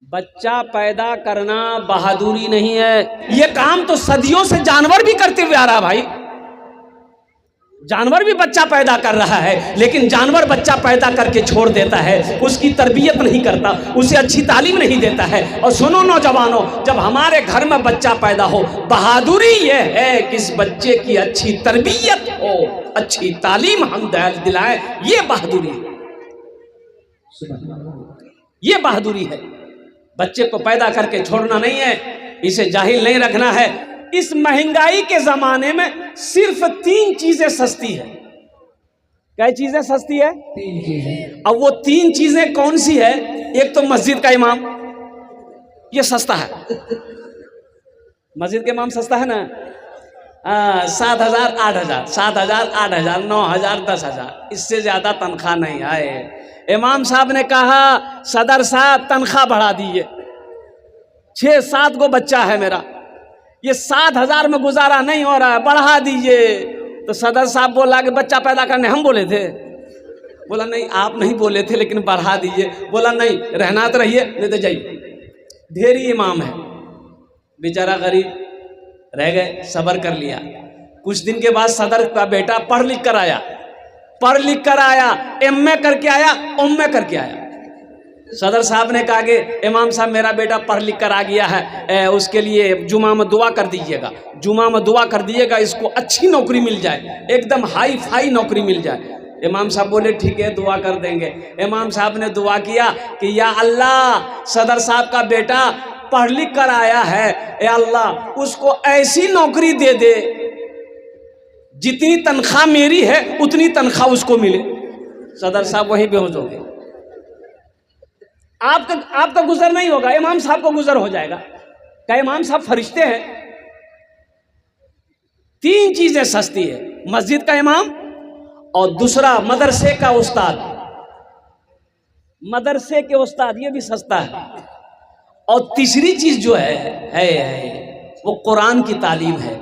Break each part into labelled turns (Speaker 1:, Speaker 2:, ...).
Speaker 1: बच्चा पैदा करना बहादुरी नहीं है। ये काम तो सदियों से जानवर भी करते हुए आ रहा भाई। जानवर भी बच्चा पैदा कर रहा है, लेकिन जानवर बच्चा पैदा करके छोड़ देता है, उसकी तरबियत नहीं करता, उसे अच्छी तालीम नहीं देता है। और सुनो नौजवानों, जब हमारे घर में बच्चा पैदा हो, बहादुरी ये है कि इस बच्चे की अच्छी तरबियत हो, अच्छी तालीम हम दिलाएं। ये बहादुरी है, ये बहादुरी है। बच्चे को पैदा करके छोड़ना नहीं है, इसे जाहिल नहीं रखना है। इस महंगाई के जमाने में सिर्फ 3 चीजें सस्ती है। क्या चीजें सस्ती है?
Speaker 2: 3 चीजें।
Speaker 1: अब वो 3 चीजें कौन सी है? एक तो मस्जिद का इमाम, ये सस्ता है। मस्जिद का इमाम सस्ता है ना। 7,000 8,000, 7,000 8,000 9,000 10,000, इससे ज्यादा तनख्वाह नहीं आए। इमाम साहब ने कहा, सदर साहब तनख्वाह बढ़ा दीजिए, 6-7 को बच्चा है मेरा, ये 7,000 में गुजारा नहीं हो रहा है, बढ़ा दीजिए। तो सदर साहब बोला कि बच्चा पैदा करने हम बोले थे? बोला नहीं, आप नहीं बोले थे, लेकिन बढ़ा दीजिए। बोला नहीं, रहना तो रहिए, नहीं तो जाइए। ढेरी इमाम है, बेचारा गरीब रह गए, सब्र कर लिया। कुछ दिन के बाद सदर का बेटा पढ़ लिख कर आया, MA करके आया, उम्मे करके आया। सदर साहब ने कहा कि इमाम साहब मेरा बेटा पढ़ लिख कर आ गया है, उसके लिए जुमा में दुआ कर दीजिएगा, जुमा में दुआ कर दीजिएगा, इसको अच्छी नौकरी मिल जाए, एकदम हाई फाई नौकरी मिल जाए। इमाम साहब बोले ठीक है, दुआ कर देंगे। इमाम साहब ने दुआ किया कि या अल्लाह, सदर साहब का बेटा पढ़ लिख कर आया है, या अल्लाह उसको ऐसी नौकरी दे दे जितनी तनख्वाह मेरी है उतनी तनख्वाह उसको मिले। सदर साहब वहीं बेहोश हो गए। आपका गुजर नहीं होगा, इमाम साहब को गुजर हो जाएगा। क्या इमाम साहब फरिश्ते हैं? 3 चीजें सस्ती है, मस्जिद का इमाम, और दूसरा मदरसे का उस्ताद, मदरसे के उस्ताद, ये भी सस्ता है। और तीसरी चीज जो है वो कुरान की तालीम है।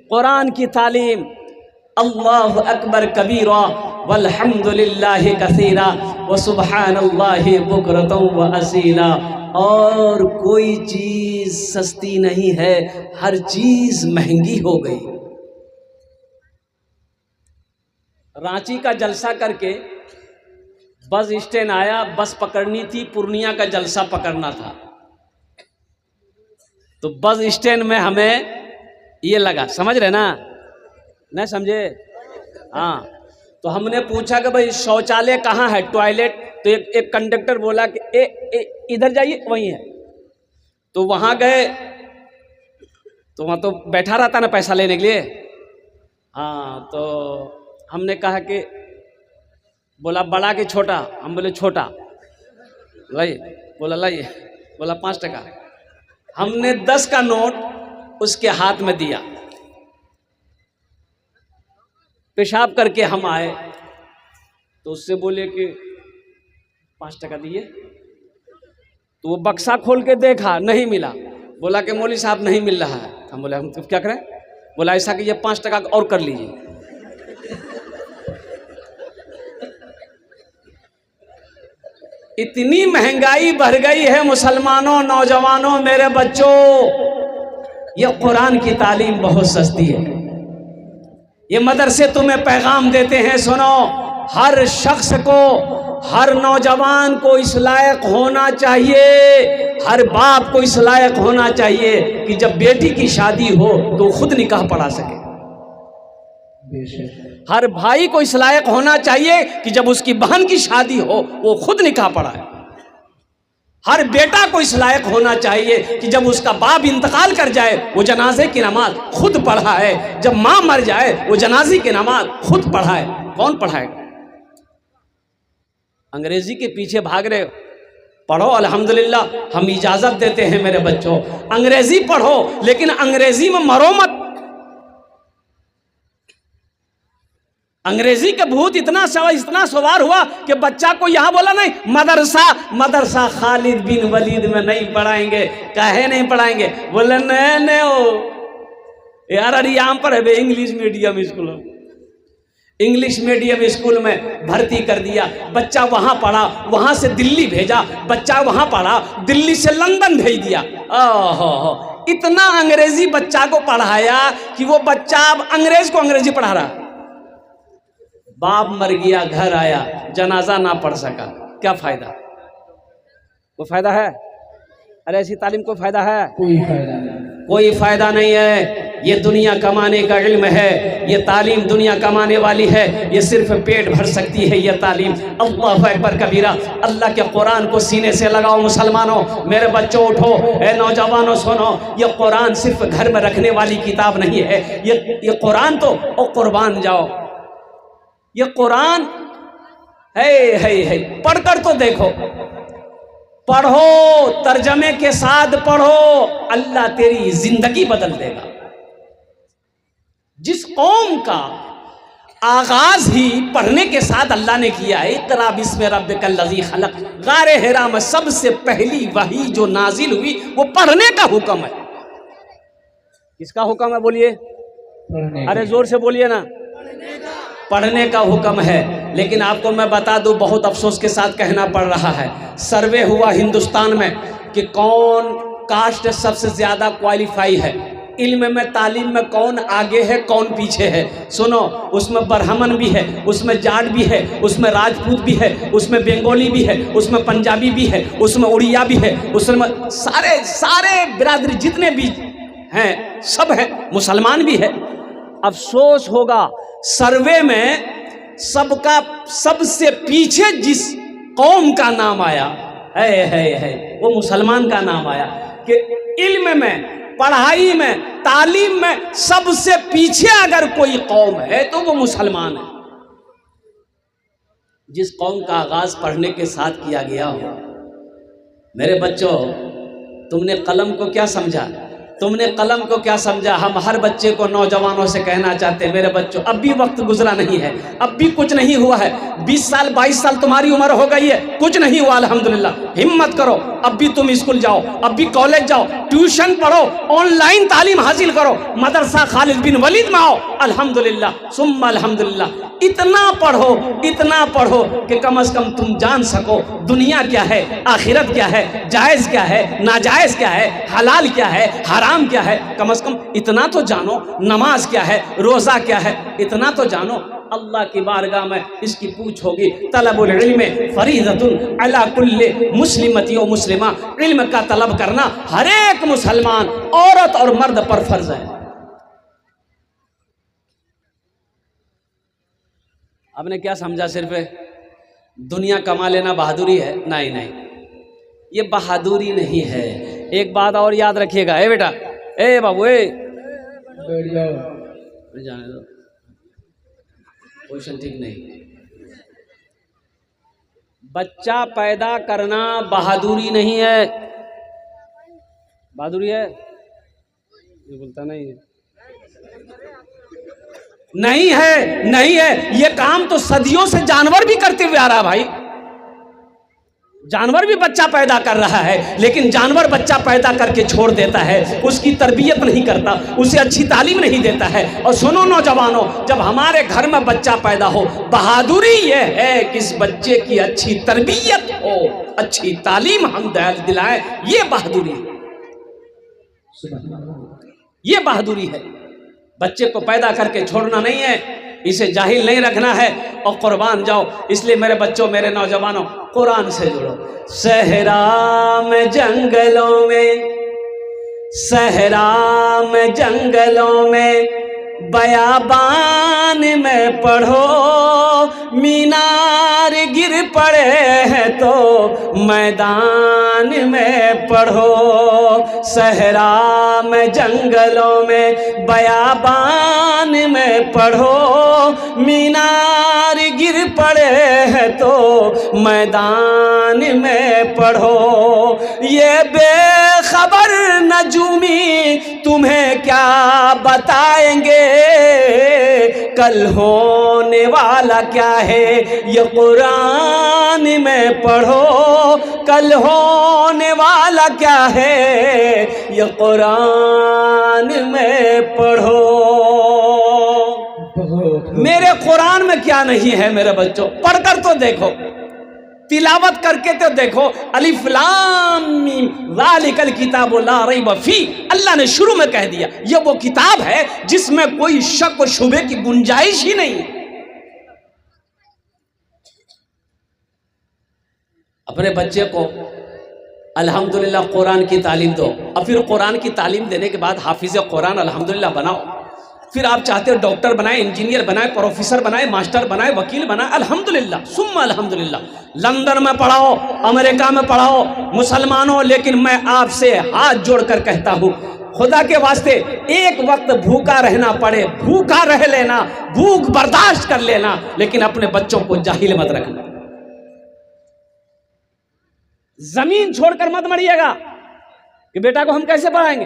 Speaker 1: कुरान की तालीम, अल्लाहु अकबर कबीरा वल्हम्दुलिल्लाहि कसीरा व सुब्हानल्लाहि बुकरतन व असीला। और कोई चीज सस्ती नहीं है, हर चीज महंगी हो गई। रांची का जलसा करके बस स्टैंड आया, बस पकड़नी थी, पूर्णिया का जलसा पकड़ना था। तो बस स्टैंड में हमें ये लगा, समझ रहे ना? नहीं समझे? हाँ, तो हमने पूछा कि भाई शौचालय कहाँ है, टॉयलेट? तो एक कंडक्टर बोला कि इधर जाइए, वहीं है। तो वहाँ गए, तो वहाँ तो बैठा रहता ना पैसा लेने के लिए। हाँ, तो हमने कहा कि, बोला बड़ा कि छोटा? हम बोले छोटा। लाइए, बोला लाइए, बोला 5 टका। हमने 10 का नोट उसके हाथ में दिया। पेशाब करके हम आए, तो उससे बोले कि 5 टका दिए। तो वो बक्सा खोल के देखा, नहीं मिला। बोला कि मौलवी साहब नहीं मिल रहा है। हम बोले हम तो क्या करें? बोला ऐसा कि ये 5 टका और कर लीजिए। इतनी महंगाई बढ़ गई है मुसलमानों, नौजवानों, मेरे बच्चों, ये कुरान की तालीम बहुत सस्ती है। ये मदरसे तुम्हें पैगाम देते हैं, सुनो, हर शख्स को, हर नौजवान को इस लायक होना चाहिए, हर बाप को इस लायक होना चाहिए कि जब बेटी की शादी हो तो खुद निकाह पढ़ा सके। हर भाई को इस लायक होना चाहिए कि जब उसकी बहन की शादी हो वो खुद निकाह पढ़ाए। हर बेटा को इस लायक होना चाहिए कि जब उसका बाप इंतकाल कर जाए वो जनाजे की नमाज खुद पढ़ाए, जब माँ मर जाए वो जनाजे की नमाज खुद पढ़ाए। कौन पढ़ाएगा? अंग्रेजी के पीछे भाग रहे हो? पढ़ो, अल्हम्दुलिल्लाह, हम इजाजत देते हैं मेरे बच्चों, अंग्रेजी पढ़ो, लेकिन अंग्रेजी में मरो मत। अंग्रेजी का भूत इतना सवार हुआ कि बच्चा को यहाँ बोला नहीं, मदरसा खालिद बिन वलीद में नहीं पढ़ाएंगे। काहे नहीं पढ़ाएंगे? बोले नहीं हो यार, अरे यहाँ पर है English medium school. English medium school में भर्ती कर दिया, बच्चा वहां पढ़ा, वहां से दिल्ली भेजा, बच्चा वहां पढ़ा, दिल्ली से लंदन भेज दिया। ओहो, इतना अंग्रेजी बच्चा को पढ़ाया कि वो बच्चा अब अंग्रेज को अंग्रेजी पढ़ा रहा। बाप मर गया, घर आया, जनाजा ना पढ़ सका, क्या फायदा? कोई फायदा है? अरे ऐसी तालीम कोई फायदा है?
Speaker 2: कोई फायदा नहीं,
Speaker 1: कोई फायदा नहीं है। ये दुनिया कमाने का इल्म है, ये तालीम दुनिया कमाने वाली है, ये सिर्फ पेट भर सकती है ये तालीम। अल्लाहु अकबर कबीरा। अल्लाह के कुरान को सीने से लगाओ मुसलमानों, मेरे बच्चों उठो, ए नौजवानों सुनो, ये कुरान सिर्फ घर में रखने वाली किताब नहीं है। ये कुरान तो ओ कुर्बान जाओ, ये कुरान है पढ़कर तो देखो, पढ़ो, तर्जमे के साथ पढ़ो, अल्लाह तेरी जिंदगी बदल देगा। जिस कौम का आगाज ही पढ़ने के साथ अल्लाह ने किया है, इक़रा बिस्मि रब्बिकल लज़ी खलक़, गारे हिरा में सबसे पहली वही जो नाजिल हुई वो पढ़ने का हुक्म है। किसका हुक्म है बोलिए? अरे जोर से बोलिए ना। पढ़ने का हुक्म है। लेकिन आपको मैं बता दूं, बहुत अफसोस के साथ कहना पड़ रहा है, सर्वे हुआ हिंदुस्तान में कि कौन कास्ट सबसे ज़्यादा क्वालिफाई है इल्म में, तालीम में, कौन आगे है कौन पीछे है। सुनो, उसमें ब्राह्मण भी है, उसमें जाट भी है, उसमें राजपूत भी है, उसमें बंगाली भी है, उसमें पंजाबी भी है, उसमें उड़िया भी है, उसमें सारे बिरादरी जितने भी हैं सब है, मुसलमान भी है। अफसोस होगा सर्वे में सबका सबसे पीछे जिस कौम का नाम आया है वो मुसलमान का नाम आया, कि इल्म में, पढ़ाई में, तालीम में सबसे पीछे अगर कोई कौम है तो वो मुसलमान है। जिस कौम का आगाज पढ़ने के साथ किया गया हो। मेरे बच्चों, तुमने कलम को क्या समझा? तुमने कलम को क्या समझा? हम हर बच्चे को, नौजवानों से कहना चाहते हैं, मेरे बच्चों अब भी वक्त गुजरा नहीं है, अब भी कुछ नहीं हुआ है। 20 साल 22 साल तुम्हारी उम्र हो गई है, कुछ नहीं हुआ अल्हम्दुलिल्लाह। हिम्मत करो, अब भी तुम स्कूल जाओ, अब भी कॉलेज जाओ, ट्यूशन पढ़ो, ऑनलाइन तालीम हासिल करो, मदरसा खालिद बिन वलीद में आओ, अल्हम्दुलिल्लाह सुम्मा अल्हम्दुलिल्लाह। इतना पढ़ो कि कम से कम तुम जान सको दुनिया क्या है, आखिरत क्या है, जायज़ क्या है, नाजायज़ क्या है, हलाल क्या है, हराम क्या है। कम से कम इतना तो जानो, नमाज क्या है, रोज़ा क्या है, इतना तो जानो। अल्लाह की बारगाह में इसकी पूछ होगी। तलबुल इल्म फरीज़तुन अला कुल्ली मुस्लिमती व मुस्लिमा। इल्म का तलब करना हर एक मुसलमान औरत और मर्द पर फर्ज है। आपने क्या समझा? सिर्फ दुनिया कमा लेना बहादुरी है? नहीं, ये बहादुरी नहीं है। एक बात और याद रखिएगा, ए बेटा, ए बाबू,
Speaker 2: बैठ जाओ,
Speaker 1: जाने दो, क्वेश्चन ठीक नहीं। बच्चा पैदा करना बहादुरी नहीं है। बहादुरी है? ये बोलता नहीं है। नहीं है। ये काम तो सदियों से जानवर भी करते हुए आ रहा भाई। जानवर भी बच्चा पैदा कर रहा है, लेकिन जानवर बच्चा पैदा करके छोड़ देता है, उसकी तरबियत नहीं करता, उसे अच्छी तालीम नहीं देता है। और सुनो नौजवानों, जब हमारे घर में बच्चा पैदा हो, बहादुरी ये है कि इस बच्चे की अच्छी तरबियत हो, अच्छी तालीम हम दिलाएं, ये बहादुरी है, ये बहादुरी है। बच्चे को पैदा करके छोड़ना नहीं है, इसे जाहिल नहीं रखना है और कुर्बान जाओ। इसलिए मेरे बच्चों, मेरे नौजवानों, कुरान से जुड़ो। सहरा में जंगलों में, सहरा में जंगलों में, बयाबान में पढ़ो, मीनार गिर पड़े हैं तो मैदान में पढ़ो। सहरा में जंगलों में, बयाबान में पढ़ो, मीनार गिर पड़े हैं तो मैदान में पढ़ो। ये बेखबर नजूमी तुम्हें क्या बताएंगे, कल होने वाला क्या है, ये कुरान में पढ़ो। कल होने वाला क्या है, ये कुरान में पढ़ो।
Speaker 2: ओहो
Speaker 1: मेरे कुरान में क्या नहीं है मेरे बच्चों, पढ़कर तो देखो, तिलावत करके तो देखो। अलिफ लाम मीम ज़ालिकल किताबु ला रैब फी, अल्लाह ने शुरू में कह दिया ये वो किताब है जिसमें कोई शक और शुबे की गुंजाइश ही नहीं है। अपने बच्चे को अल्हम्दुलिल्लाह कुरान की तालीम दो, और फिर कुरान की तालीम देने के बाद हाफिज़ कुरान अल्हम्दुलिल्लाह बनाओ। फिर आप चाहते हो डॉक्टर बनाए, इंजीनियर बनाए, प्रोफेसर बनाए, मास्टर बनाए, वकील बनाए, अल्हम्दुलिल्लाह सुम्मा अल्हम्दुलिल्लाह। लंदन में पढ़ाओ, अमेरिका में पढ़ाओ, मुसलमानों, लेकिन मैं आपसे हाथ जोड़कर कहता हूँ खुदा के वास्ते एक वक्त भूखा रहना पड़े, भूखा रह लेना, भूख बर्दाश्त कर लेना, लेकिन अपने बच्चों को जाहिल मत रखना। जमीन छोड़कर मत मरिएगा कि बेटा को हम कैसे पढ़ाएंगे,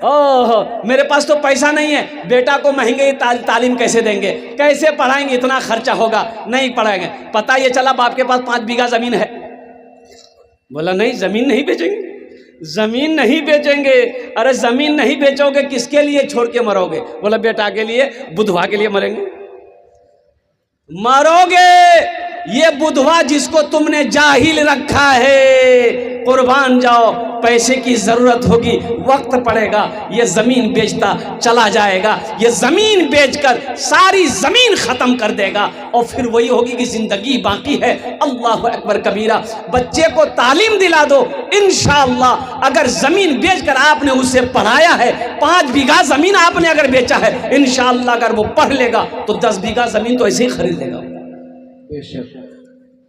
Speaker 1: ओह मेरे पास तो पैसा नहीं है, बेटा को महंगे तालीम कैसे देंगे, कैसे पढ़ाएंगे, इतना खर्चा होगा, नहीं पढ़ाएंगे। पता ये चला बाप के पास 5 बीघा जमीन है, बोला नहीं जमीन नहीं बेचेंगे, जमीन नहीं बेचेंगे। अरे जमीन नहीं बेचोगे किसके लिए छोड़ के मरोगे, बोला बेटा के लिए, बुधवा के लिए मरेंगे, मरोगे। ये बुधवा जिसको तुमने जाहिल रखा है, कुर्बान जाओ, पैसे की जरूरत होगी, वक्त पड़ेगा, ये जमीन बेचता चला जाएगा, ये जमीन बेचकर सारी जमीन खत्म कर देगा, और फिर वही होगी कि जिंदगी बाकी है। अल्लाह अकबर कबीरा। बच्चे को तालीम दिला दो, इंशाअल्लाह अगर जमीन बेचकर आपने उसे पढ़ाया है, 5 बीघा जमीन आपने अगर बेचा है, इंशाअल्लाह अगर वो पढ़ लेगा तो 10 बीघा जमीन तो ऐसे ही खरीद लेगा।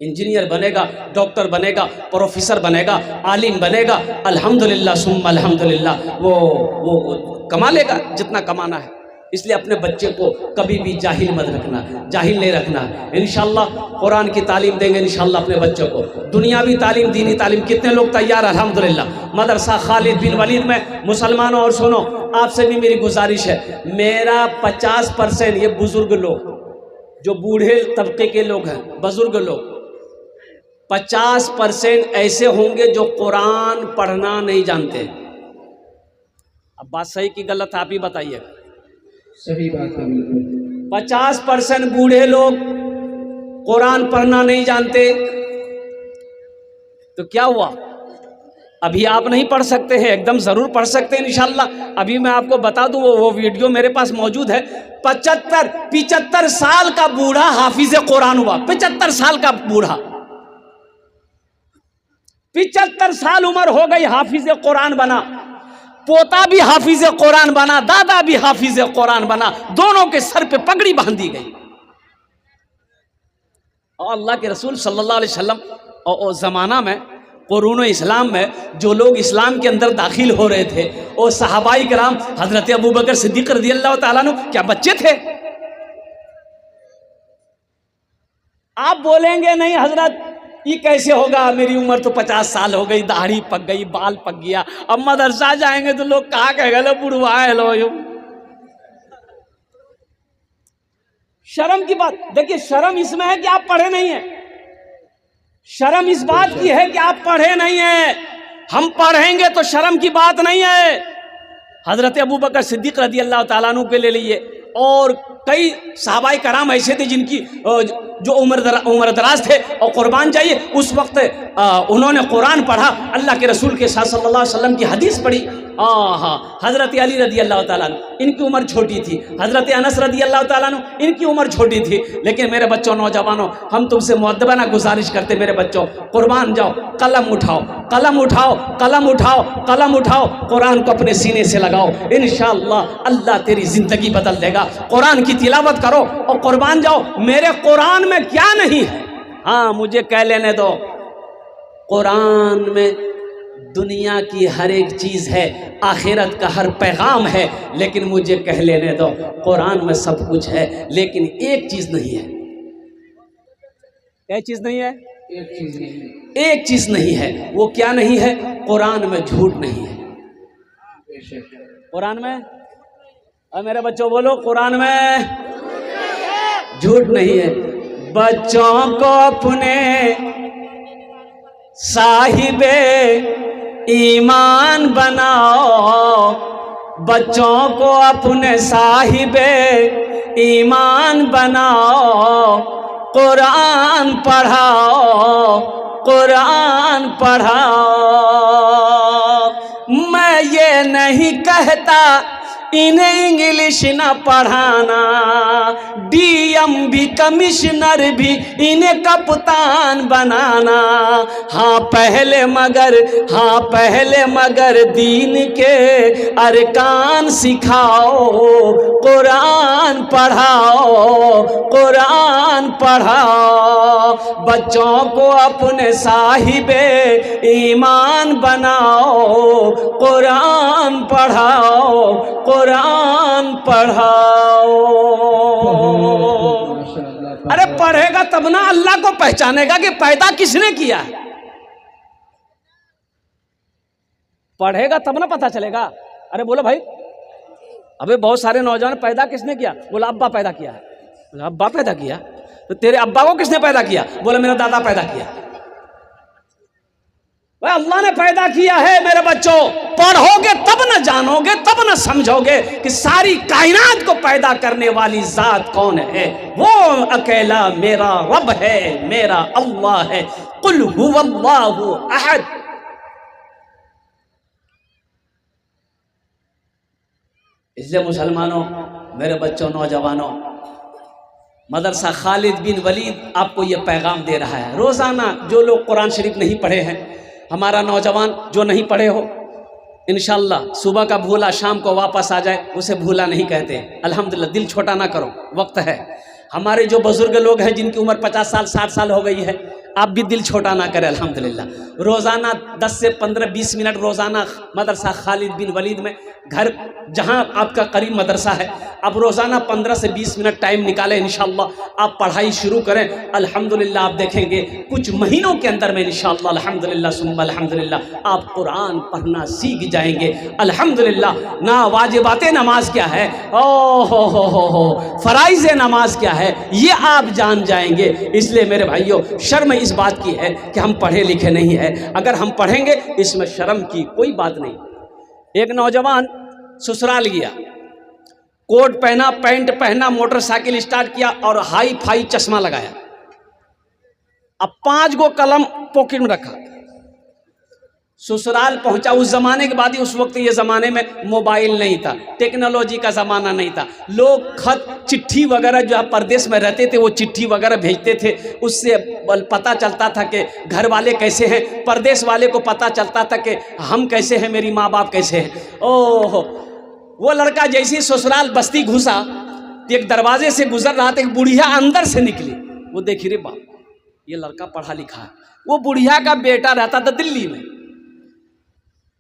Speaker 1: इंजीनियर बनेगा, डॉक्टर बनेगा, प्रोफेसर बनेगा, आलिम बनेगा, अल्हम्दुलिल्लाह सुम्मा अल्हम्दुलिल्लाह, वो कमा लेगा जितना कमाना है। इसलिए अपने बच्चे को कभी भी जाहिल मत रखना, जाहिल नहीं रखना। इंशाअल्लाह कुरान की तालीम देंगे इंशाअल्लाह अपने बच्चों को, दुनियावी तालीम, दीनी तालीम। कितने लोग तैयार, अल्हम्दुलिल्लाह। मदरसा खालिद बिन वलीद में मुसलमानों, और सुनो आपसे भी मेरी गुजारिश है, मेरा 50% ये बुजुर्ग लोग, जो बूढ़े तबके के लोग हैं, बुजुर्ग लोग, 50% ऐसे होंगे जो कुरान पढ़ना नहीं जानते। अब बात सही की गलत आप ही बताइए।
Speaker 2: सही बात है बिल्कुल।
Speaker 1: 50% बूढ़े लोग कुरान पढ़ना नहीं जानते, तो क्या हुआ? अभी आप नहीं पढ़ सकते हैं, एकदम जरूर पढ़ सकते हैं इंशाल्लाह। अभी मैं आपको बता दूं, वो वीडियो मेरे पास मौजूद है। 75 साल का बूढ़ा हाफिज कुरान हुआ, 75 साल का बूढ़ा, 75 साल उम्र हो गई, हाफिज कुरान बना, पोता भी हाफिज कुरान बना, दादा भी हाफिज कुरान बना, दोनों के सर पे पगड़ी बांधी गई। और अल्लाह के रसूल सल्लल्लाहु अलैहि वसल्लम और जमाना में, कुरून इस्लाम में जो लोग इस्लाम के अंदर दाखिल हो रहे थे, वो सहाबाई कराम, हजरत अबू बकर सिद्दीक रज़ियल्लाहु ताला अन्हु, क्या बच्चे थे? आप बोलेंगे नहीं हजरत ये कैसे होगा, मेरी उम्र तो 50 साल हो गई, दाढ़ी पक गई, बाल पक गया, अब मदरसा जाएंगे तो लोग कहा कहेगा बुढ़वा है लो। शर्म की बात, देखिए शर्म इसमें है कि आप पढ़े नहीं है, शर्म इस बात की है कि आप पढ़े नहीं है। हम पढ़ेंगे तो शर्म की बात नहीं है। हजरत अबू बकर सिद्दीक रज़ियल्लाहु ताला अन्हु के ले लिए, और कई सहाबाए कराम ऐसे थे जिनकी जो उम्र दराज थे और कुर्बान जाइए, उस वक्त उन्होंने कुरान पढ़ा, अल्लाह के रसूल के साथ सल्लल्लाहु अलैहि वसल्लम की हदीस पढ़ी। हाँ, हज़रत अली रज़ियल्लाहु ताला अन्हु, इनकी उम्र छोटी थी, हज़रत अनस रज़ियल्लाहु ताला अन्हु, इनकी उम्र छोटी थी। लेकिन मेरे बच्चों, नौजवानों, हम तुमसे मुअद्दबाना गुजारिश करते, मेरे बच्चों कुर्बान जाओ, कलम उठाओ, कलम उठाओ, कलम उठाओ, कलम उठाओ, कुरान को अपने सीने से लगाओ, इंशाअल्लाह अल्लाह तेरी ज़िंदगी बदल देगा। कुरान की तिलावत करो और कुर्बान जाओ। मेरे कुरान में क्या नहीं है, हाँ मुझे कह लेने दो, कुरान में दुनिया की हर एक चीज़ है, आखिरत का हर पैगाम है, लेकिन मुझे कह लेने दो, कुरान में सब कुछ है, लेकिन एक चीज़ नहीं है। क्या चीज़ नहीं है?
Speaker 2: एक चीज नहीं,
Speaker 1: एक चीज़ नहीं है। वो क्या नहीं है? कुरान में झूठ नहीं है। कुरान में, और मेरे बच्चों बोलो, कुरान में झूठ नहीं है। बच्चों को अपने साहिबे ईमान बनाओ, बच्चों को अपने साहिबे ईमान बनाओ, कुरान पढ़ाओ, कुरान पढ़ाओ। मैं ये नहीं कहता इन्हें इंग्लिश न पढ़ाना, डीएम भी कमिश्नर भी इन्हें कप्तान बनाना। हाँ पहले मगर दीन के अरकान सिखाओ, कुरान पढ़ाओ, कुरान पढ़ाओ। बच्चों को अपने साहिबे ईमान बनाओ, कुरान पढ़ाओ, कुरान पढ़ाओ।
Speaker 2: माशाअल्लाह।
Speaker 1: अरे पढ़ेगा तब ना अल्लाह को पहचानेगा कि पैदा किसने किया है। पढ़ेगा तब ना पता चलेगा। अरे बोलो भाई, अबे बहुत सारे नौजवान पैदा किसने किया? बोला अब्बा पैदा किया है। बोला अब्बा पैदा किया? तो तेरे अब्बा को किसने पैदा किया? बोला मेरा दादा पैदा किया। वह अल्लाह ने पैदा किया है मेरे बच्चों। पढ़ोगे तब न जानोगे, तब न समझोगे कि सारी कायनात को पैदा करने वाली जात कौन है। वो अकेला मेरा रब है, मेरा अल्लाह है। कुल हुवल्लाहु अहद। इसलिए मुसलमानों, मेरे बच्चों, नौजवानों, मदरसा खालिद बिन वलीद आपको यह पैगाम दे रहा है। रोज़ाना जो लोग कुरान शरीफ नहीं पढ़े हैं, हमारा नौजवान जो नहीं पढ़े हो, इंशाअल्लाह सुबह का भूला शाम को वापस आ जाए, उसे भूला नहीं कहते। अल्हम्दुलिल्लाह, दिल छोटा ना करो, वक्त है। हमारे जो बुजुर्ग लोग हैं जिनकी उम्र 50 साल 60 साल हो गई है, आप भी दिल छोटा ना करें। अल्हम्दुलिल्लाह, रोज़ाना 10 से 15-20 मिनट रोज़ाना मदरसा खालिद बिन वलीद में, घर जहां आपका करीब मदरसा है, आप रोज़ाना 15 से 20 मिनट टाइम निकालें। इंशाअल्लाह आप पढ़ाई शुरू करें। अल्हम्दुलिल्लाह आप देखेंगे कुछ महीनों के अंदर में इंशाअल्लाह अल्हम्दुलिल्लाह सुम्मा अल्हम्दुलिल्लाह आप कुरान पढ़ना सीख जाएंगे। अल्हम्दुलिल्लाह। ना वाजिबात नमाज क्या है, ओ हो फ़राइज़ नमाज क्या है, ये आप जान जाएंगे। इसलिए मेरे भाइयों, शर्म इस बात की है कि हम पढ़े लिखे नहीं है। अगर हम पढ़ेंगे इसमें शर्म की कोई बात नहीं। एक नौजवान ससुराल गया, कोट पहना, पैंट पहना, मोटरसाइकिल स्टार्ट किया और हाई फाई चश्मा लगाया। अब 5 गो कलम पॉकेट में रखा, ससुराल पहुंचा। उस जमाने के बाद ही, उस वक्त ये जमाने में मोबाइल नहीं था, टेक्नोलॉजी का जमाना नहीं था। लोग खत चिट्ठी वगैरह जो परदेश में रहते थे वो चिट्ठी वगैरह भेजते थे, उससे पता चलता था कि घर वाले कैसे हैं। परदेश वाले को पता चलता था कि हम कैसे हैं, मेरी माँ बाप कैसे हैं। ओहो, वो लड़का जैसे ही ससुराल बस्ती घुसा, एक दरवाजे से गुजर रहा था, एक बुढ़िया अंदर से निकली। वो देखी, रे बाप, ये लड़का पढ़ा लिखा है। वो बुढ़िया का बेटा रहता था दिल्ली में।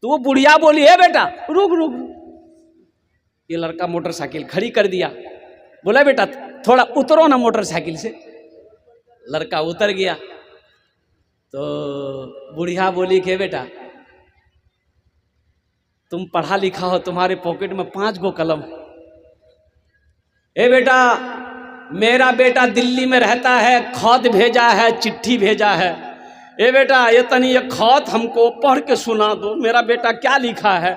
Speaker 1: तो वो बुढ़िया बोली, है बेटा रुक रुक। ये लड़का मोटरसाइकिल खड़ी कर दिया, बोला बेटा थोड़ा उतरो ना मोटरसाइकिल से। लड़का उतर गया। तो बुढ़िया बोली कि बेटा तुम पढ़ा लिखा हो, तुम्हारे पॉकेट में 5 गो कलम। ए बेटा, मेरा बेटा दिल्ली में रहता है, खत भेजा है, चिट्ठी भेजा है। ए बेटा, ये तनी ये खत हमको पढ़ के सुना दो, मेरा बेटा क्या लिखा है।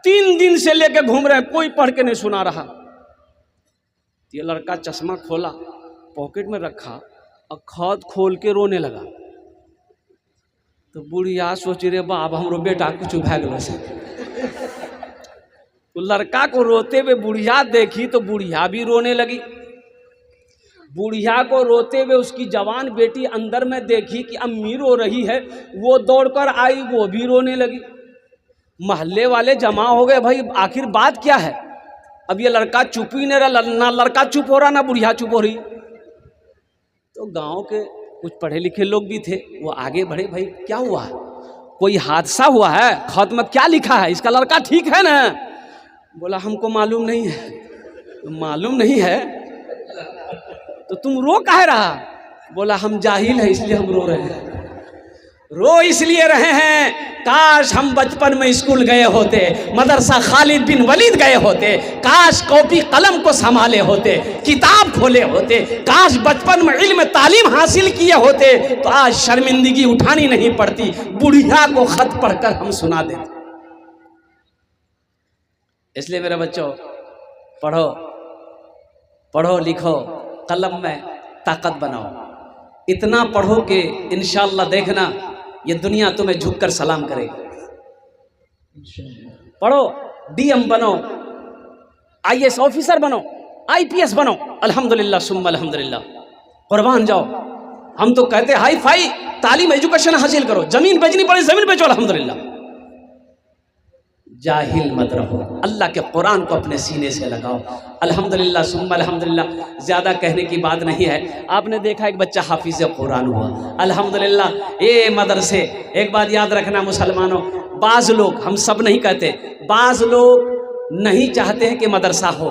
Speaker 1: 3 दिन से लेके घूम रहे हैं, कोई पढ़ के नहीं सुना रहा। ये लड़का चश्मा खोला, पॉकेट में रखा और खत खोल के रोने लगा। तो बुढ़िया सोच रे बाप, हमरो बेटा कुछ भैगल से। तो लड़का को रोते हुए बुढ़िया देखी तो बुढ़िया भी रोने लगी। बुढ़िया को रोते हुए उसकी जवान बेटी अंदर में देखी कि अम्मी रो रही है, वो दौड़कर आई, वो भी रोने लगी। मोहल्ले वाले जमा हो गए, भाई आखिर बात क्या है। अब ये लड़का चुप ही नहीं रहा, ना लड़का चुप हो रहा ना बुढ़िया चुप हो रही। तो गांव के कुछ पढ़े लिखे लोग भी थे, वो आगे बढ़े, भाई क्या हुआ है, कोई हादसा हुआ है, खत में क्या लिखा है, इसका लड़का ठीक है ना। बोला हमको मालूम नहीं है। तो मालूम नहीं है तो तुम रो काहे रहा। बोला हम जाहिल है इसलिए हम रो रहे हैं। रो इसलिए रहे हैं, काश हम बचपन में स्कूल गए होते, मदरसा खालिद बिन वलीद गए होते, काश कॉपी कलम को संभाले होते, किताब खोले होते, काश बचपन में इल्म तालीम हासिल किए होते, तो आज शर्मिंदगी उठानी नहीं पड़ती, बुढ़िया को खत पढ़कर हम सुना देते। इसलिए मेरे बच्चों, पढ़ो, पढ़ो लिखो, कलम में ताकत बनाओ। इतना पढ़ो कि इंशाअल्लाह देखना ये दुनिया तुम्हें झुककर सलाम करेगी। पढ़ो, डीएम बनो, आईएएस ऑफिसर बनो, आईपीएस बनो। अल्हम्दुलिल्लाह सुम्मा अल्हम्दुलिल्लाह, कुर्बान जाओ। हम तो कहते हाई फाई तालीम एजुकेशन हासिल करो, जमीन बेचनी पड़े जमीन बेचो, अल्हम्दुलिल्लाह। जाहिल मत रहो, अल्लाह के कुरान को अपने सीने से लगाओ। अल्हम्दुलिल्लाह सुम्मा अल्हम्दुलिल्लाह। ज़्यादा कहने की बात नहीं है। आपने देखा एक बच्चा हाफिज़ कुरान हुआ, अल्हम्दुलिल्लाह। ये मदरसे, एक बात याद रखना मुसलमानों, बाज़ लोग, हम सब नहीं कहते, बाज़ लोग नहीं चाहते हैं कि मदरसा हो।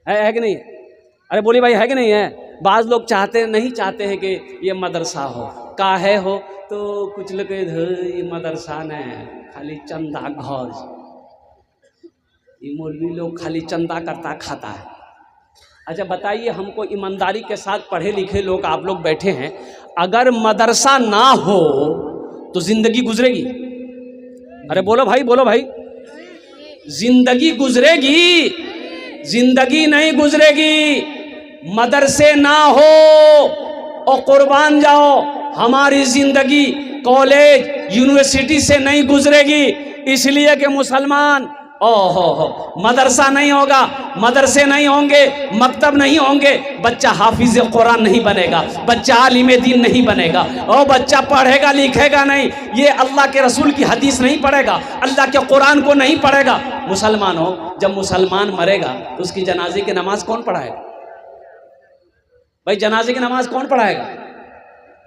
Speaker 1: है कि नहीं? अरे बोली भाई, है कि नहीं है? बाज़ लोग चाहते नहीं चाहते हैं कि ये मदरसा हो। काहे हो तो कुछ लोग ये मदरसा ने खाली चंदा घर, ये मौलवी लोग खाली चंदा करता खाता है। अच्छा बताइए हमको, ईमानदारी के साथ पढ़े लिखे लोग आप लोग बैठे हैं, अगर मदरसा ना हो तो जिंदगी गुजरेगी? अरे बोलो भाई, बोलो भाई, जिंदगी गुजरेगी? जिंदगी नहीं गुजरेगी। मदरसे ना हो और कुर्बान जाओ, हमारी जिंदगी कॉलेज यूनिवर्सिटी से नहीं गुजरेगी। इसलिए कि मुसलमान, ओहो मदरसा नहीं होगा, मदरसे नहीं होंगे, मकतब नहीं होंगे, बच्चा हाफिज कुरान नहीं बनेगा, बच्चा आलिम दीन नहीं बनेगा, और बच्चा पढ़ेगा लिखेगा नहीं, ये अल्लाह के रसूल की हदीस नहीं पढ़ेगा, अल्लाह के कुरान को नहीं पढ़ेगा। मुसलमान हो, जब मुसलमान मरेगा तो उसकी जनाजे की नमाज कौन पढ़ाएगा? भाई जनाजे की नमाज कौन पढ़ाएगा?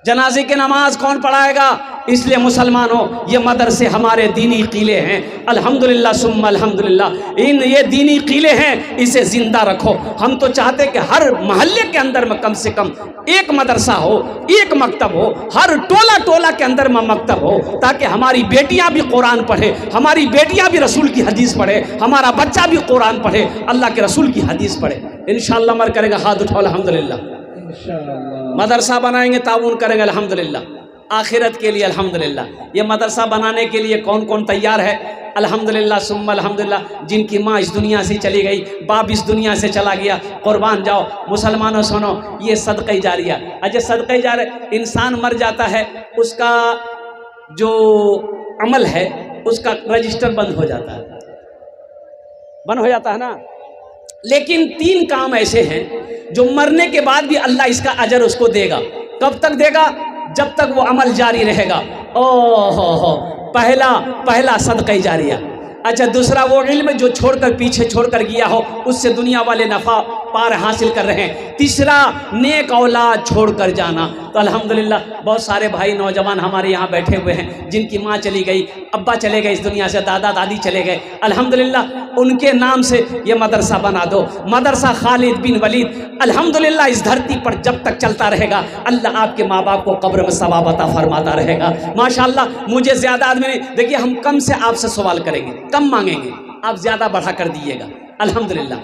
Speaker 1: जनाजे की नमाज कौन पढ़ाएगा? इसलिए मुसलमान हो, ये मदरसे हमारे दीनी कीले हैं, अल्हम्दुलिल्लाह सुम्मा अल्हम्दुलिल्लाह। इन ये दीनी कीले हैं, इसे जिंदा रखो। हम तो चाहते कि हर मोहल्ले के अंदर में कम से कम एक मदरसा हो, एक मकतब हो, हर टोला टोला के अंदर में मकतब हो, ताकि हमारी बेटियां भी कुरान पढ़े, हमारी बेटियां भी रसूल की हदीस पढ़े, हमारा बच्चा भी कुरान पढ़े, अल्लाह के रसूल की हदीस पढ़े। इंशाअल्लाह मर करेगा, हाथ उठाओ अल्हम्दुलिल्लाह। मदरसा बनाएंगे, ताउन करेंगे अल्हम्दुलिल्लाह, आखिरत के लिए अल्हम्दुलिल्लाह। ये मदरसा बनाने के लिए कौन कौन तैयार है? अल्हम्दुलिल्लाह सुम्मा अल्हम्दुलिल्लाह। जिनकी माँ इस दुनिया से चली गई, बाप इस दुनिया से चला गया, कुर्बान जाओ। मुसलमानों सुनो, ये सदक़े जारिया। अच्छा सदक़े जारिया, इंसान मर जाता है, उसका जो अमल है उसका रजिस्टर बंद हो जाता है, बंद हो जाता है ना। लेकिन 3 काम ऐसे हैं जो मरने के बाद भी अल्लाह इसका अजर उसको देगा। कब तक देगा? जब तक वो अमल जारी रहेगा। ओहो, पहला सदक़े जारिया। अच्छा दूसरा वो इल्म जो छोड़कर पीछे छोड़कर गया हो, उससे दुनिया वाले नफ़ा पार हासिल कर रहे हैं। तीसरा नेक औलाद छोड़कर जाना। तो अल्हम्दुलिल्लाह बहुत सारे भाई नौजवान हमारे यहाँ बैठे हुए हैं, जिनकी माँ चली गई, अब्बा चले गए इस दुनिया से, दादा दादी चले गए, अल्हम्दुलिल्लाह उनके नाम से ये मदरसा बना दो, मदरसा खालिद बिन वलीद। अल्हम्दुलिल्लाह इस धरती पर जब तक चलता रहेगा, अल्लाह आपके माँ बाप को कब्र में सवाब अता फरमाता रहेगा। माशाअल्लाह। मुझे ज़्यादा आदमी नहीं, देखिए हम कम से आपसे सवाल करेंगे, कम मांगेंगे, आप ज़्यादा बढ़ा कर दीजिएगा। अल्हम्दुलिल्लाह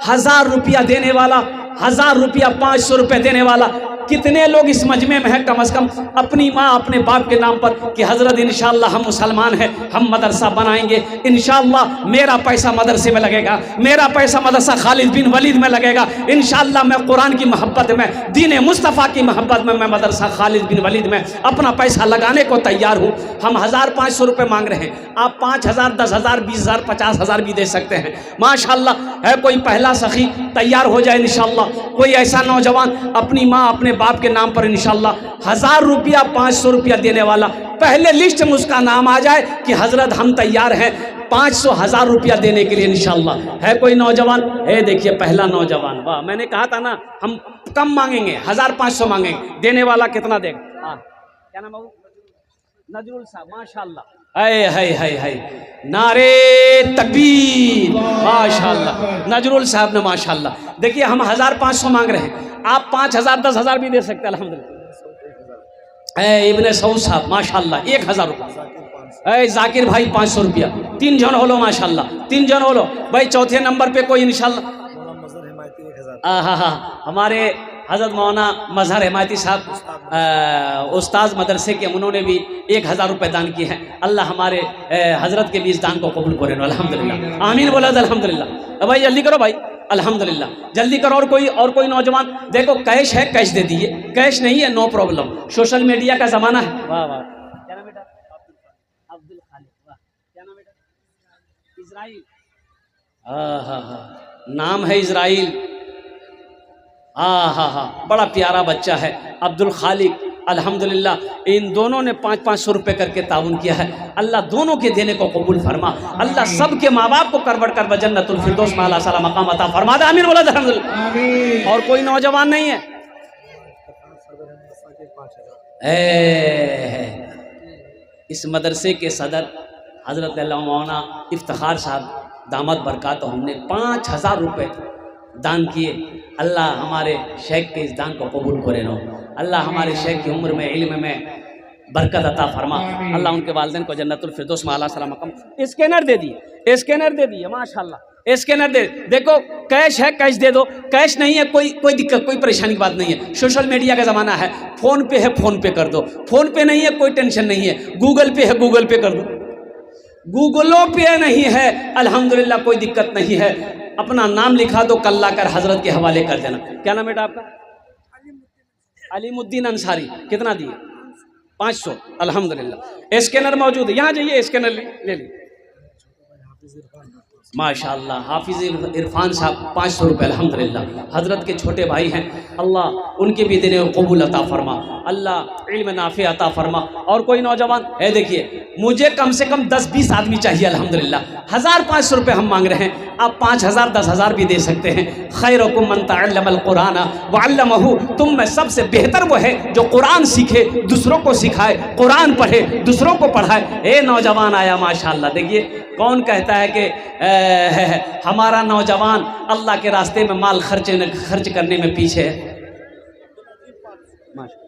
Speaker 1: 1000 रुपया देने वाला, 1000 रुपया 500 रुपये देने वाला, कितने लोग इस मजमे में हैं? कम से कम अपनी माँ अपने बाप के नाम पर कि हज़रत इंशाअल्लाह हम मुसलमान हैं, हम मदरसा बनाएंगे, इंशाअल्लाह मेरा पैसा मदरसे में लगेगा, मेरा पैसा मदरसा खालिद बिन वलीद में लगेगा, इंशाअल्लाह मैं कुरान की मोहब्बत में, दीन मुस्तफ़ा की मोहब्बत में, मैं मदरसा खालिद बिन वलीद में अपना पैसा लगाने को तैयार हूँ। हम 1000-500 रुपये मांग रहे हैं, आप 5000, 10,000, 20,000, 50,000 भी दे सकते हैं। माशाअल्लाह है कोई पहला सखी तैयार हो जाए इंशाअल्लाह, कोई ऐसा नौजवान अपनी माँ अपने बाप के नाम पर इंशाअल्लाह 1000 रुपया 500 रुपया देने वाला, पहले लिस्ट में उसका नाम आ जाए कि हजरत हम तैयार हैं 500 1000 रुपया देने के लिए इंशाअल्लाह। है कोई नौजवान? है देखिए पहला नौजवान। वाह, मैंने कहा था ना हम कम मांगेंगे, 1500 मांगेंगे, देने वाला कितना देगा? हाँ क्या नाम है? नजरुल साहब, माशाअल्लाह। है नारे तकबीर, माशाअल्लाह। नजरुल साहब ने माशाअल्लाह। देखिए हम 1500 मांग रहे हैं, आप 5000, 10,000 भी दे सकते हैं अल्हम्दुलिल्लाह। इब्ने सऊद साहब माशाअल्लाह 1000 रुपया। जाकिर भाई 500 रुपया। 3 जन हो लो माशाअल्लाह, 3 जन हो लो भाई। चौथे नंबर पे कोई इंशाअल्लाह। हाँ, हमारे हज़रत मौलाना मजहर हिमायती साहब उस्ताद मदरसे के, उन्होंने भी 1000 रुपये दान किए हैं। अल्लाह हमारे हज़रत के भी इस दान को कबूल करें, अल्हम्दुलिल्लाह, आमीन बोला अल्हम्दुलिल्लाह। भाई जल्दी करो भाई, अल्हम्दुलिल्लाह जल्दी करो। और कोई नौजवान, देखो कैश है कैश दे दीजिए, कैश नहीं है नो प्रॉब्लम, सोशल मीडिया का ज़माना है। वाह वाह, क्या नाम बेटा? अब्दुल खालिक, वाह क्या नाम बेटा? इजराइल, हाँ हाँ हाँ, नाम है इजराइल, हाँ हाँ हाँ, बड़ा प्यारा बच्चा है अब्दुल खालिक। अल्हम्दुलिल्लाह इन दोनों ने 500-500 रुपये करके ताउन किया है। अल्लाह दोनों के देने को कबूल फरमा। अल्लाह सबके माँ बाप को करवट कर जन्नतुल फिरदौस में आला साला मकाम अता फरमा दे, आमीन बोला अल्हम्दुलिल्लाह। और कोई नौजवान नहीं है? इस मदरसे के सदर हज़रत मौलाना इफ्तिखार साहब दामद बरकात, हमने 5000 रुपये दान किए। अल्लाह हमारे शेख के इस दान को कबूल करे नो। अल्लाह हमारे शेख की उम्र में, इल्म में बरकत अता फरमा। अल्लाह उनके वालिदैन को जन्नतुल फिरदौस में आला सलाम मकाम। स्कैनर दे दिए, स्कैनर दे दिए, माशाल्लाह स्कैनर दे। देखो कैश है कैश दे दो, कैश नहीं है कोई दिक्कत, कोई परेशानी की बात नहीं है। सोशल मीडिया का ज़माना है, फ़ोन पे है फ़ोन पे कर दो, फ़ोन पे नहीं है कोई टेंशन नहीं है, गूगल पे है गूगल पे कर दो, गूगलों पे नहीं है अल्हम्दुलिल्लाह कोई दिक्कत नहीं है। अपना नाम लिखा दो, कल्ला कर हजरत के हवाले कर देना। क्या नाम बेटा आपका? अलीमुद्दीन अंसारी। कितना दिए? 500। अल्हम्दुलिल्लाह स्कैनर मौजूद है, यहाँ जाइए स्कैनर ले लीजिए। माशाअल्लाह हाफिज़ इरफान साहब 500 रुपये अल्हम्दुलिल्लाह। हज़रत के छोटे भाई हैं, अल्लाह उनके भी देने को कबूल अता फरमा, अल्लाह इल्म नाफ़े अता फरमा। और कोई नौजवान है? देखिए मुझे कम से कम 10-20 आदमी चाहिए अल्हम्दुलिल्लाह। 1500 रुपये हम मांग रहे हैं, आप 5000 10,000 भी दे सकते हैं। खैरुकुम मन तअल्लमल कुरान व अल्लमहु, तुम में सबसे बेहतर वो है जो कुरान सीखे, दूसरों को सिखाए, कुरान पढ़े, दूसरों को पढ़ाए। ए नौजवान आया माशाअल्लाह। देखिए कौन कहता है कि हमारा नौजवान अल्लाह के रास्ते में माल खर्च करने में पीछे है।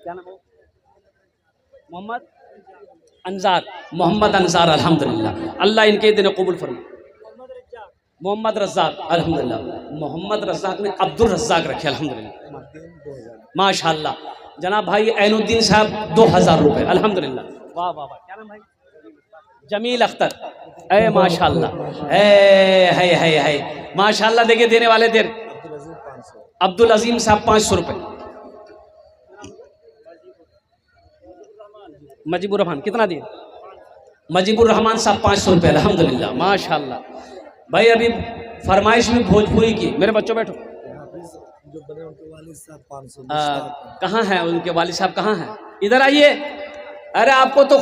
Speaker 1: क्या नाम है? मोहम्मद अंसार अल्हम्दुलिल्लाह। अल्लाह इनके दिन कबूल फरमा। मोहम्मद रज़ाक अल्हम्दुलिल्लाह। मोहम्मद रज़ाक ने अब्दुल रज़ाक रखे अल्हम्दुलिल्लाह माशाअल्लाह। जनाब भाई ऐनुद्दीन साहब 2000 रुपये अल्हम्दुलिल्लाह। वाह वाह वाह, क्या नाम भाई? जमील अख्तर। ए माशाअल्लाह, है माशाअल्लाह। देखिए देने वाले देर अब्दुल अजीम साहब 500 रुपये। मजीबुर रहमान कितना दिए? मजीबुर रहमान साहब 500 रुपये अल्हम्दुलिल्लाह माशाअल्लाह। भाई अभी फरमाइश में भोजपुरी की, मेरे बच्चों बैठो।
Speaker 3: जो बने उनके वालिद साहब 500।
Speaker 1: कहाँ हैं उनके वालिद साहब? कहाँ हैं? इधर आइए। अरे आपको तो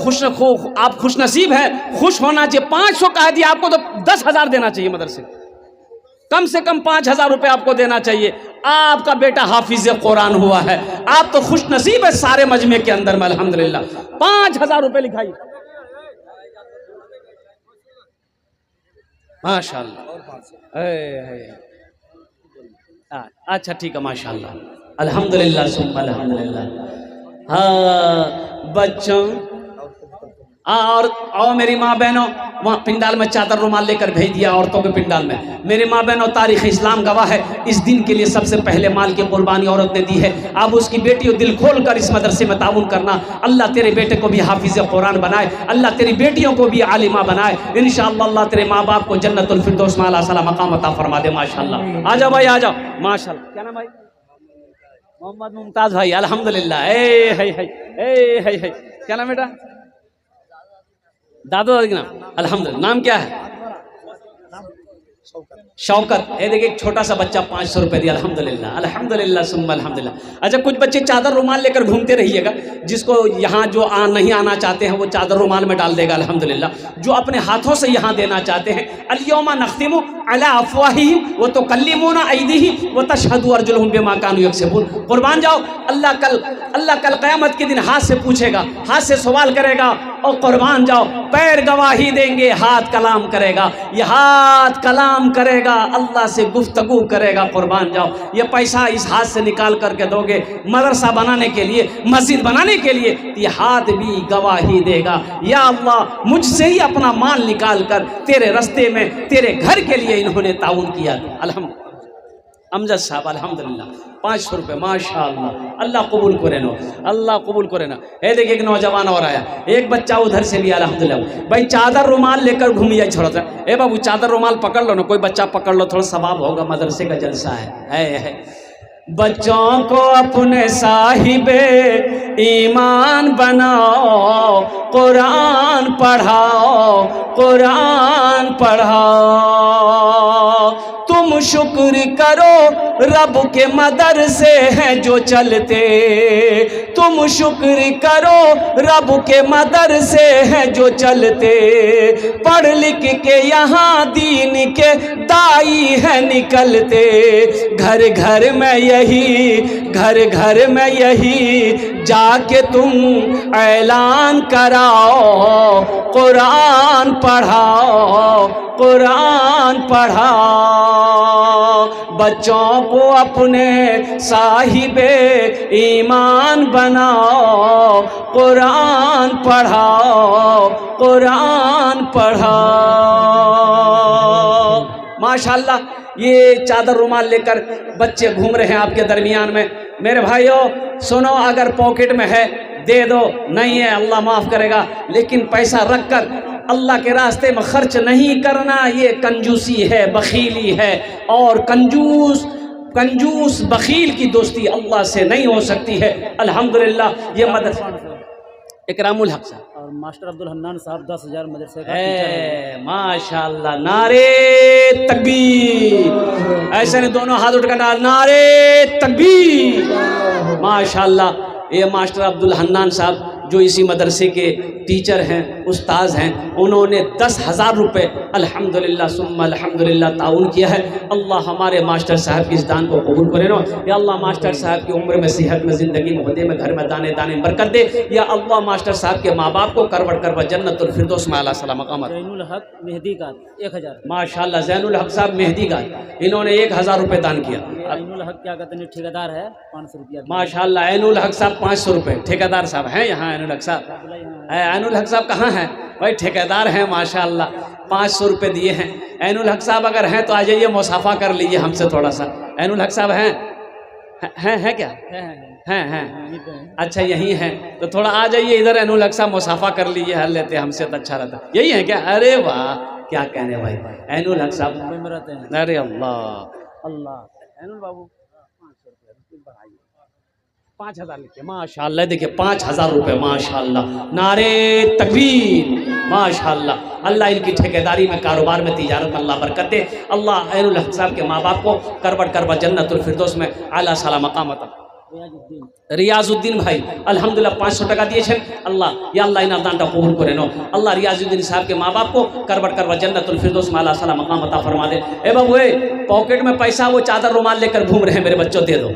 Speaker 1: आप खुश नसीब है, खुश होना चाहिए। 500 कह दिया, आपको तो 10,000 देना चाहिए। मदरसे कम से कम 5,000 रुपये आपको देना चाहिए। आपका बेटा हाफिज कुरान हुआ है, आप तो खुश नसीब है सारे मजमे के अंदर में अल्हम्दुलिल्लाह। 5,000 रुपये लिखाइए माशाअल्लाह। अच्छा ठीक है माशाअल्लाह अल्हम्दुलिल्लाह सुम्मा अल्हम्दुलिल्लाह। हाँ बच्चों और मेरी माँ बहनों, वहाँ पिंडाल में चादर रुमाल लेकर भेज दिया औरतों के पिंडाल में। मेरे माँ बहनों तारीख़ इस्लाम गवाह है, इस दिन के लिए सबसे पहले माल की कुर्बानी औरत ने दी है। अब उसकी बेटियों दिल खोल कर इस मदरसे में ताउन करना। अल्लाह तेरे बेटे को भी हाफिज़ कुरान बनाए, अल्लाह तेरी बेटियों को भी आलिमा बनाए। इंशाअल्लाह अल्लाह तेरे माँ बाप को जन्नतुल फिरदौस में आला साला मकाम अता फरमा दे माशाअल्लाह। आ जाओ भाई आ जाओ माशाअल्लाह। क्या नाम भाई? मोहम्मद मुमताज़ भाई अल्हम्दुलिल्लाह। है क्या नाम बेटा? दादू दादी का नाम अल्हम्दुलिल्लाह। नाम क्या है? शौकत। ये देखिए एक छोटा सा बच्चा 500 रुपये दिया अल्हम्दुलिल्लाह अल्हम्दुलिल्लाह सुम्मा अल्हम्दुलिल्लाह। अच्छा कुछ बच्चे चादर रुमाल लेकर घूमते रहिएगा, जिसको यहाँ जो नहीं आना चाहते हैं वो चादर रुमाल में डाल देगा अल्हम्दुलिल्लाह। जो अपने हाथों से यहाँ देना चाहते हैं, अल-यौमा नख्तिमु अला अफ़वाहिहिम व तुकल्लिमुना अयदीहिम व तशहदु अर्जुलुहुम बिमा कानू यक्सिबून। कुर्बान जाओ, अल्लाह कल क़यामत के दिन हाथ से पूछेगा, हाथ से सवाल करेगा। और कुर्बान जाओ, पैर गवाही देंगे, हाथ कलाम करेगा। ये हाथ कलाम करेगा, अल्लाह से गुफ्तगू करेगा। कुर्बान जाओ, ये पैसा इस हाथ से निकाल करके दोगे मदरसा बनाने के लिए, मस्जिद बनाने के लिए, ये हाथ भी गवाही देगा। या अल्लाह मुझसे ही अपना माल निकाल कर तेरे रास्ते में, तेरे घर के लिए इन्होंने ताउन किया। अल्हम्दुलिल्लाह अमजद साहब अल्हम्दुलिल्लाह 500 रुपये माशाअल्लाह, अल्लाह कबूल करे नो, अल्लाह कबूल करे ना। ये देखिए एक नौजवान और आया, एक बच्चा उधर से भी अल्हम्दुलिल्लाह। भाई चादर रुमाल लेकर घूमिए थोड़ा सा, ए बाबू चादर रुमाल पकड़ लो ना, कोई बच्चा पकड़ लो, थोड़ा सवाब होगा, मदरसे का जलसा है। बच्चों को अपने साहिबे ईमान बनाओ, कुरान पढ़ाओ, कुरान पढ़ाओ। तुम शुक्र करो रब के मदरसे हैं जो चलते, तुम शुक्र करो रब के मदरसे हैं जो चलते। पढ़ लिख के यहाँ दीन के दाई है निकलते। घर घर में यही, घर घर में यही जाके तुम ऐलान कराओ, कुरान पढ़ाओ, कुरान पढ़ाओ। बच्चों को अपने साहिबे ईमान बनाओ, कुरान पढ़ाओ, कुरान पढ़ाओ। माशाल्लाह ये चादर रुमाल लेकर बच्चे घूम रहे हैं आपके दरमियान में। मेरे भाइयों सुनो, अगर पॉकेट में है दे दो, नहीं है अल्लाह माफ़ करेगा, लेकिन पैसा रख कर अल्लाह के रास्ते में खर्च नहीं करना, ये कंजूसी है, बखीली है। और कंजूस बखील की दोस्ती अल्लाह से नहीं हो सकती है। अल्हम्दुलिल्लाह ये मदरसा इकरामुल हक साहब
Speaker 4: और मास्टर अब्दुल हन्नान साहब 10,000 मदरसे का टीचर हैं।
Speaker 1: माशाल्लाह, नारे तकबीर, ऐसे ने दोनों हाथ उठकर नारे तकबीर। माशाल्लाह ये मास्टर अब्दुल हन्नान साहब जो इसी मदरसे के टीचर हैं, उस्ताद हैं, उन्होंने 10,000 रुपये अल्हम्दुलिल्लाह सुम्मा अल्हम्दुलिल्लाह ताउन किया है। अल्लाह हमारे मास्टर साहब की इस दान को कबूल करे ना। या अल्लाह मास्टर साहब की उम्र में, सेहत में, ज़िंदगी में, होदे में, घर में दाने दाने बरकत दे। या अल्लाह मास्टर साहब के माँ बाप को करवट करवट जन्नतुल फिरदौस में आला सलाम मकामत।
Speaker 4: ज़ैनुल हक मेहदी का 1,000
Speaker 1: माशाल्लाह ज़ैनुल हक साहब मेहदी का इन्होंने 1,000 रुपये दान किया।
Speaker 4: ज़ैनुल हक क्या कहते हैं, ठेकेदार है, 500 रुपया।
Speaker 1: माशाल्लाह ऐनुल हक साहब 500 रुपये ठेकेदार साहब हैं यहाँ। ऐनुल हक साहब है, ऐनुल हक साहब कहाँ हैं भाई? ठेकेदार हैं माशाल्लाह, 500 रुपये दिए हैं। ऐनुल हक साहब अगर हैं तो आ जाइए, मुसाफा कर लीजिए हमसे थोड़ा सा। ऐनुल हक साहब हैं क्या? हैं। अच्छा यही हैं तो थोड़ा आ जाइए इधर, ऐनुल हक साहब मुसाफा कर लीजिए, हल लेते हमसे तो अच्छा रहता। यही है क्या? अरे वाह क्या कहने भाई, ऐनुल हक साहब
Speaker 4: मुंबई में रहते हैं।
Speaker 1: अरे अल्लाह अल्लाह। ऐनुल बाबू 5,000 लिखिए माशाल्लाह। देखिए 5,000 रुपये माशाल्लाह, नारे तकबीर माशाल्लाह। अल्लाह इनकी ठेकेदारी में, कारोबार में, तिजारत में अल्लाह बरकत दे। अल्लाह ऐनुल हक साहब के माँ बाप को करवट करवट जन्नतुल फिरदौस में आला साला मकाम अता। रियाजुद्दीन भाई अल्हम्दुलिल्लाह 500 টাকা দিয়েছেন। আল্লাহ ইয়া আল্লাহ ইনার দানটা কবুল করে নাও। আল্লাহ रियाजुद्दीन साहब के माँ बाप को करवट करवट जन्नतुल फिरदौस में आला साला मकाम अता फरमा दे। ए बाबू पॉकेट में पैसा, वो चादर रुमाल लेकर घूम रहे हैं, मेरे बच्चों दे दो,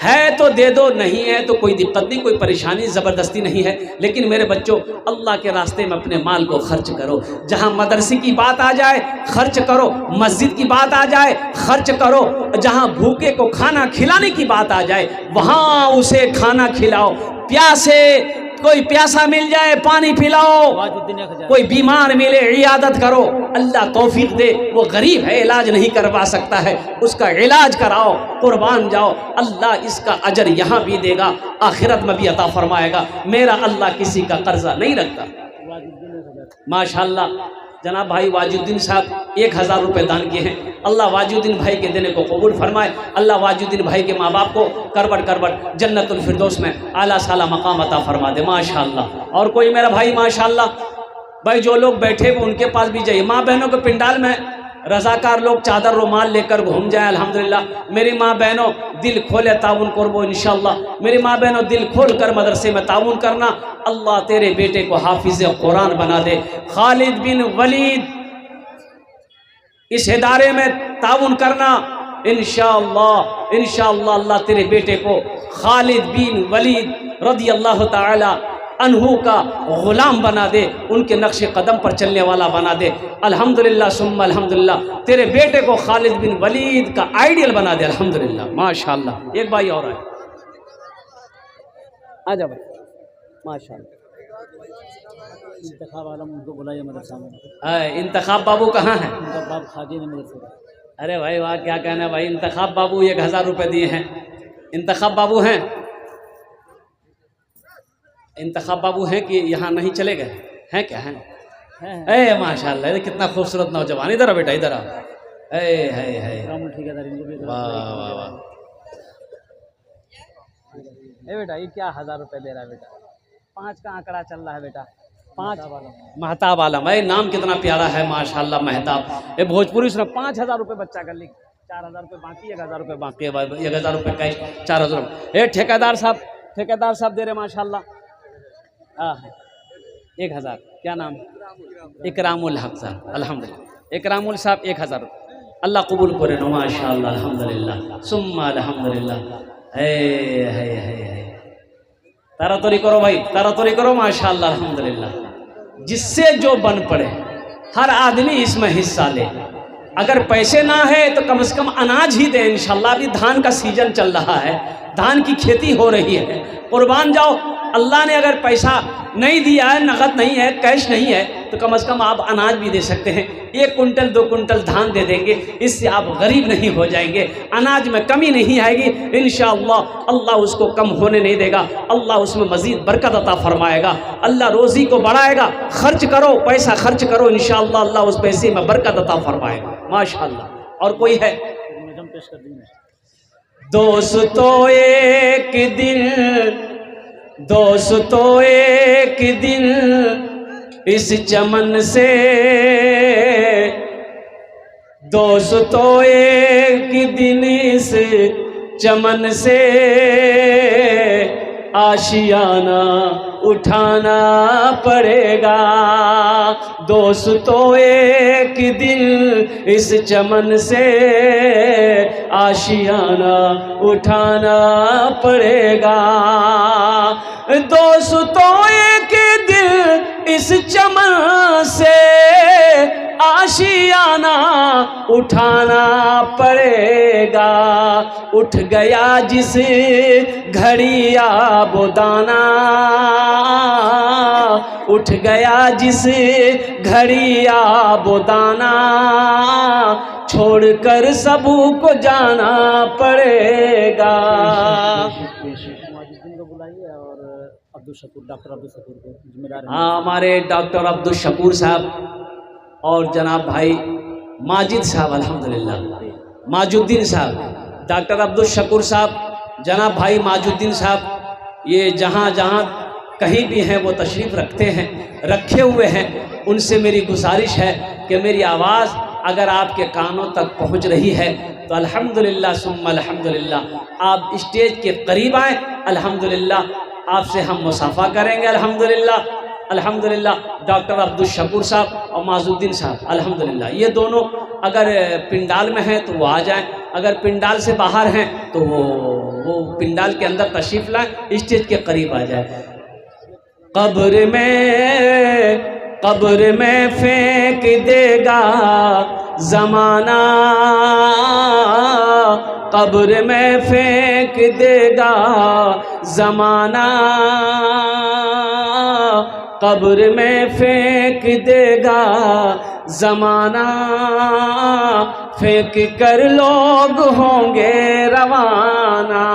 Speaker 1: है तो दे दो, नहीं है तो कोई दिक्कत नहीं, कोई परेशानी ज़बरदस्ती नहीं है। लेकिन मेरे बच्चों अल्लाह के रास्ते में अपने माल को खर्च करो। जहाँ मदरसे की बात आ जाए खर्च करो, मस्जिद की बात आ जाए खर्च करो, जहाँ भूखे को खाना खिलाने की बात आ जाए वहाँ उसे खाना खिलाओ। प्यासे कोई प्यासा मिल जाए पानी पिलाओ, कोई बीमार मिले इयादत करो, अल्लाह तौफीक दे। वो गरीब है, इलाज नहीं करवा सकता है, उसका इलाज कराओ, कुर्बान जाओ, अल्लाह इसका अजर यहाँ भी देगा, आखिरत में भी अता फरमाएगा। मेरा अल्लाह किसी का कर्जा नहीं रखता। माशाल्लाह जनाब भाई वाजुद्दीन साहब 1,000 रुपये दान किए हैं। अल्लाह वाजुद्दीन भाई के देने को कबूल फरमाए। अल्लाह वाजुद्दीन भाई के माँ बाप को करवट करवट जन्नतुल फिरदौस में आला साला मकाम अता फरमा दे। माशाल्लाह। और कोई मेरा भाई माशाल्लाह भाई जो लोग बैठे हुए उनके पास भी जाइए। माँ बहनों के पिंडाल में रज़ाकार लोग चादर रुमाल लेकर घूम जाए। अल्हम्दुलिल्लाह मेरी माँ बहनों दिल खोले ताउन करबो इंशाअल्लाह। मेरी माँ बहनों दिल खोल कर मदरसे में ताउन करना। अल्लाह तेरे बेटे को हाफिज़ कुरान बना दे। खालिद बिन वलीद इस इदारे में ताउन करना इंशाअल्लाह। इंशाअल्लाह अल्लाह तेरे बेटे को खालिद बिन वलीद रज़ी अल्लाह ताला अनहु का गुलाम बना दे, उनके नक्शे कदम पर चलने वाला बना दे। अल्हम्दुलिल्लाह सुम्मा अल्हम्दुलिल्लाह तेरे बेटे को खालिद बिन वलीद का आइडियल बना दे। अल्हम्दुलिल्लाह माशाल्लाह। एक भाई और आए, आ जा भाई माशाल्लाह।
Speaker 4: इंतखाब आलम उनको बुलाइए मदरसा में।
Speaker 1: इंतखाब बाबू कहाँ हैं?
Speaker 4: उनका बाप खाजी ने मदरसे का।
Speaker 1: अरे भाई वाह, क्या कहना है भाई। इंतखाब बाबू 1000 रुपये दिए हैं। इंतखाब बाबू हैं, इंतखाब बाबू हैं कि यहाँ नहीं चले गए हैं? क्या हैं? ए माशाल्लाह, कितना खूबसूरत नौजवान। इधर आ बेटा, इधर आ। है
Speaker 4: ठेकेदार इनको भी
Speaker 1: वाह वाह वाह।
Speaker 4: ए बेटा, ये क्या 1000 रुपये दे रहा है बेटा? 5 का आंकड़ा चल रहा है बेटा। 5
Speaker 1: महताब आलम, भाई नाम कितना प्यारा है माशाल्लाह, महताब। ये भोजपुरी सुना। 5000 रुपये बच्चा का लिख, 4000 रुपये बाकी, 1000 रुपये बाकी है, 1000 रुपये कैश, 4000 रुपये। ठेकेदार साहब, ठेकेदार साहब दे रहे माशाल्लाह। 1000। क्या नाम? इकरामुल हक साहब, अल्हम्दुलिल्लाह। इकरामुल साहब 1000 रुपये। अल्लाह कबूल करे नो माशाल्लाह, अल्हम्दुलिल्लाह सुम्मा अल्हम्दुलिल्लाह। है तारातोरी करो भाई, तारातोरी करो माशाल्लाह, अल्हम्दुलिल्लाह। जिससे जो बन पड़े, हर आदमी इसमें हिस्सा ले। अगर पैसे ना है तो कम से कम अनाज ही दे इंशाल्लाह। अभी धान का सीजन चल रहा है, धान की खेती हो रही है, कुर्बान जाओ। अल्लाह ने अगर पैसा नहीं दिया है, नगद नहीं है, कैश नहीं है, तो कम से कम आप अनाज भी दे सकते हैं। 1 कुंटल 2 कुंटल धान दे देंगे, इससे आप गरीब नहीं हो जाएंगे। अनाज में कमी नहीं आएगी इंशाअल्लाह। अल्लाह उसको कम होने नहीं देगा, अल्लाह उसमें मज़ीद बरकत अता फरमाएगा। अल्लाह रोज़ी को बढ़ाएगा। खर्च करो, पैसा खर्च करो, इंशाअल्लाह अल्लाह उस पैसे में बरकत अता फरमाएगा माशाअल्लाह। और कोई है? दोस्तों एक दिन, दोस्तों एक दिन इस चमन से, दोस्तों एक दिन इस चमन से आशियाना उठाना पड़ेगा। दोस्तों एक दिन इस चमन से आशियाना उठाना पड़ेगा। दोस्तों एक दिन इस चमन से आशियाना उठाना पड़ेगा। उठ गया जिस घड़ी आबोदाना, उठ गया जिस घड़ी आबोदाना, छोड़कर सबको जाना पड़ेगा।
Speaker 4: अब्दुल शकूर, डॉक्टर अब्दुल शकूर को जिम्मेदार।
Speaker 1: हाँ, हमारे डॉक्टर अब्दुल शकूर साहब और जनाब भाई माजिद साहब, अल्हम्दुलिल्लाह माजुद्दीन साहब, डॉक्टर अब्दुल शकूर साहब, जनाब भाई माजुद्दीन साहब, ये जहाँ जहाँ कहीं भी हैं वो तशरीफ़ रखते हैं, रखे हुए हैं। उनसे मेरी गुजारिश है कि मेरी आवाज़ अगर आपके कानों तक पहुँच रही है तो अल्हम्दुलिल्लाह सुम्मा अल्हम्दुलिल्लाह आप स्टेज के करीब आएँ। अल्हम्दुलिल्लाह आपसे हम मुसाफा करेंगे। अल्हम्दुलिल्लाह, अल्हम्दुलिल्लाह। डॉक्टर अब्दुल शकूर साहब और माजुद्दीन साहब, अल्हम्दुलिल्लाह ये दोनों अगर पिंडाल में हैं तो वो आ जाएं, अगर पिंडाल से बाहर हैं तो वो पिंडाल के अंदर तशरीफ़ लाएं, स्टेज के करीब आ जाए। कब्र में फेंक देगा ज़माना, कब्र में फेंक देगा ज़माना, कब्र में फेंक देगा ज़माना, फेंक कर लोग होंगे रवाना।